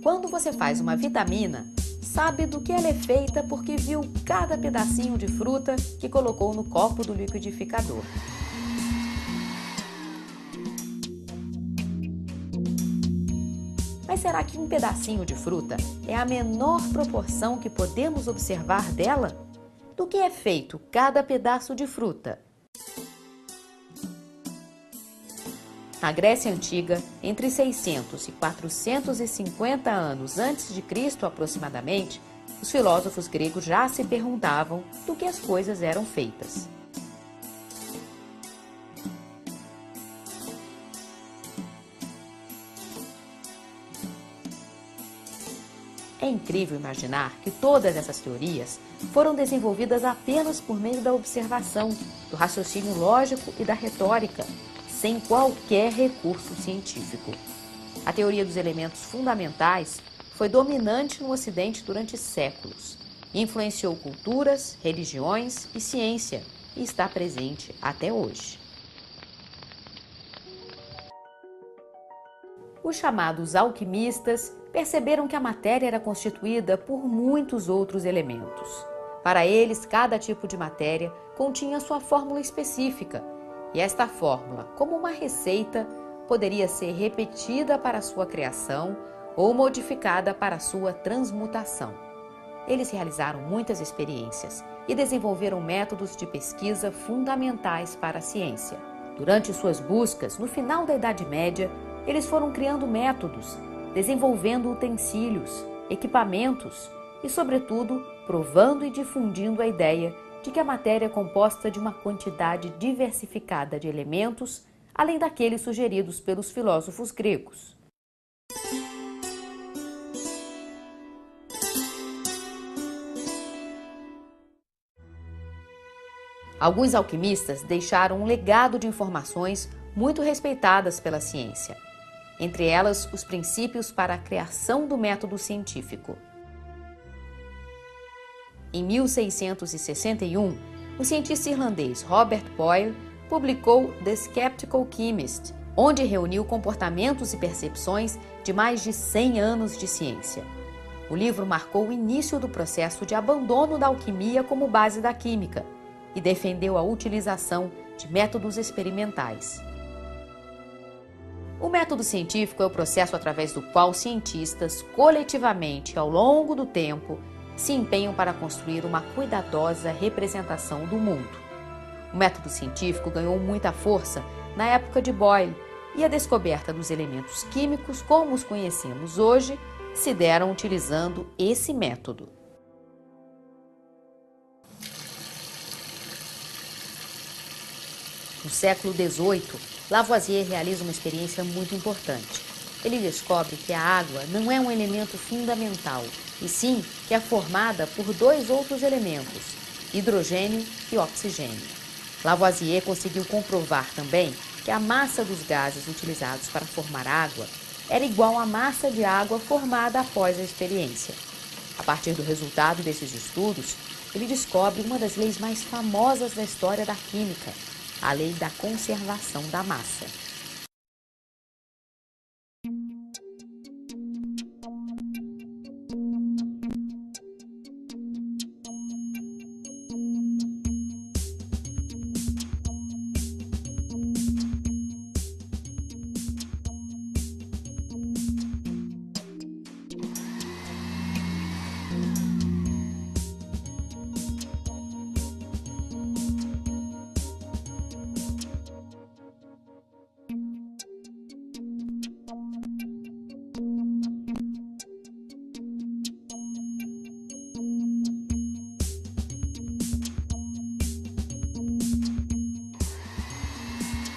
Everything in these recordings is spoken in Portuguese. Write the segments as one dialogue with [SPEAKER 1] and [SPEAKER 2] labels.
[SPEAKER 1] Quando você faz uma vitamina, sabe do que ela é feita porque viu cada pedacinho de fruta que colocou no copo do liquidificador. Mas será que um pedacinho de fruta é a menor proporção que podemos observar dela? Do que é feito cada pedaço de fruta? Na Grécia Antiga, entre 600 e 450 anos antes de Cristo aproximadamente, os filósofos gregos já se perguntavam do que as coisas eram feitas. É incrível imaginar que todas essas teorias foram desenvolvidas apenas por meio da observação, do raciocínio lógico e da retórica, sem qualquer recurso científico. A teoria dos elementos fundamentais foi dominante no Ocidente durante séculos, influenciou culturas, religiões e ciência e está presente até hoje. Os chamados alquimistas perceberam que a matéria era constituída por muitos outros elementos. Para eles, cada tipo de matéria continha sua fórmula específica, e esta fórmula, como uma receita, poderia ser repetida para sua criação ou modificada para sua transmutação. Eles realizaram muitas experiências e desenvolveram métodos de pesquisa fundamentais para a ciência. Durante suas buscas, no final da Idade Média, eles foram criando métodos, desenvolvendo utensílios, equipamentos e, sobretudo, provando e difundindo a ideia de que a matéria é composta de uma quantidade diversificada de elementos, além daqueles sugeridos pelos filósofos gregos. Alguns alquimistas deixaram um legado de informações muito respeitadas pela ciência, entre elas os princípios para a criação do método científico. Em 1661, o cientista irlandês Robert Boyle publicou The Skeptical Chemist, onde reuniu comportamentos e percepções de mais de 100 anos de ciência. O livro marcou o início do processo de abandono da alquimia como base da química e defendeu a utilização de métodos experimentais. O método científico é o processo através do qual cientistas, coletivamente, ao longo do tempo, se empenham para construir uma cuidadosa representação do mundo. O método científico ganhou muita força na época de Boyle e a descoberta dos elementos químicos como os conhecemos hoje se deram utilizando esse método. No século XVIII, Lavoisier realiza uma experiência muito importante. Ele descobre que a água não é um elemento fundamental, e sim que é formada por dois outros elementos, hidrogênio e oxigênio. Lavoisier conseguiu comprovar também que a massa dos gases utilizados para formar água era igual à massa de água formada após a experiência. A partir do resultado desses estudos, ele descobre uma das leis mais famosas da história da química, a lei da conservação da massa.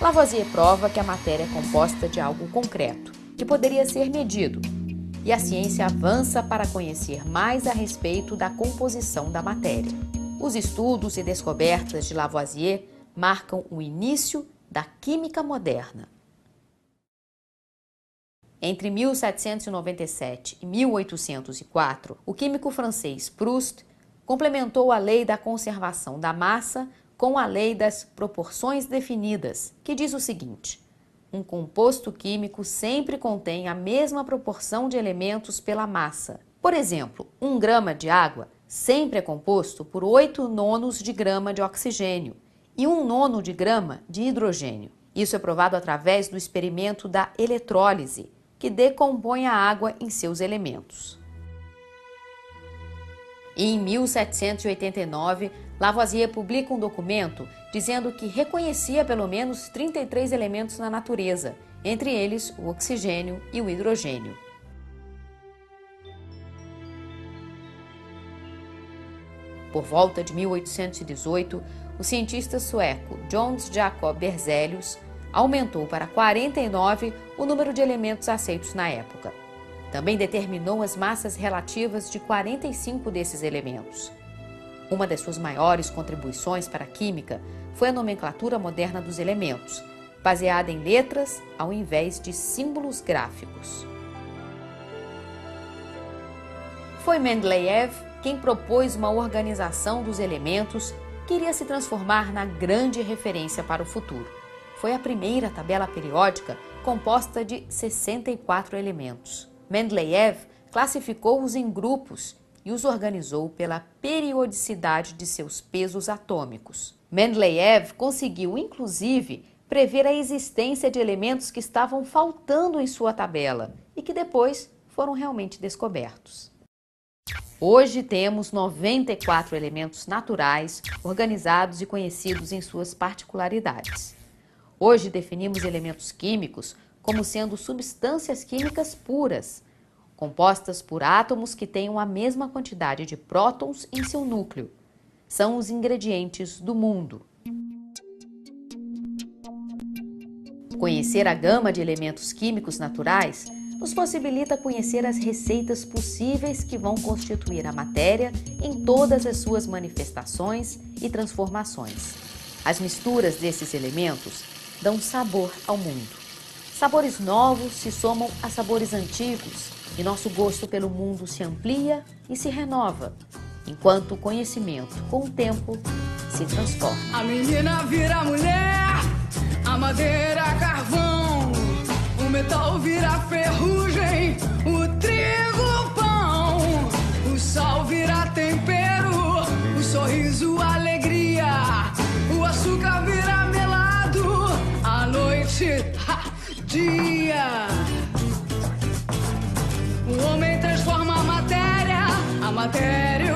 [SPEAKER 1] Lavoisier prova que a matéria é composta de algo concreto, que poderia ser medido, e a ciência avança para conhecer mais a respeito da composição da matéria. Os estudos e descobertas de Lavoisier marcam o início da química moderna. Entre 1797 e 1804, o químico francês Proust complementou a lei da conservação da massa com a lei das proporções definidas, que diz o seguinte: Um composto químico sempre contém a mesma proporção de elementos pela massa. Por exemplo, 1 grama de água sempre é composto por 8/9 de grama de oxigênio e 1/9 de grama de hidrogênio. Isso é provado através do experimento da eletrólise, que decompõe a água em seus elementos. Em 1789, Lavoisier publica um documento dizendo que reconhecia pelo menos 33 elementos na natureza, entre eles o oxigênio e o hidrogênio. Por volta de 1818, o cientista sueco Jöns Jacob Berzelius aumentou para 49 o número de elementos aceitos na época. Também determinou as massas relativas de 45 desses elementos. Uma das suas maiores contribuições para a química foi a nomenclatura moderna dos elementos, baseada em letras ao invés de símbolos gráficos. Foi Mendeleev quem propôs uma organização dos elementos que iria se transformar na grande referência para o futuro. Foi a primeira tabela periódica composta de 64 elementos. Mendeleev classificou-os em grupos e os organizou pela periodicidade de seus pesos atômicos. Mendeleev conseguiu, inclusive, prever a existência de elementos que estavam faltando em sua tabela e que depois foram realmente descobertos. Hoje temos 94 elementos naturais, organizados e conhecidos em suas particularidades. Hoje definimos elementos químicos como sendo substâncias químicas puras, compostas por átomos que tenham a mesma quantidade de prótons em seu núcleo. São os ingredientes do mundo. Conhecer a gama de elementos químicos naturais nos possibilita conhecer as receitas possíveis que vão constituir a matéria em todas as suas manifestações e transformações. As misturas desses elementos dão sabor ao mundo. Sabores novos se somam a sabores antigos e nosso gosto pelo mundo se amplia e se renova, enquanto o conhecimento, com o tempo, se transforma.
[SPEAKER 2] A menina vira mulher, a madeira carvão, o metal vira ferrugem, o trigo pão, o sal vira tempero, o sorriso alegria, o açúcar vira melado, a noite dia. O homem transforma a matéria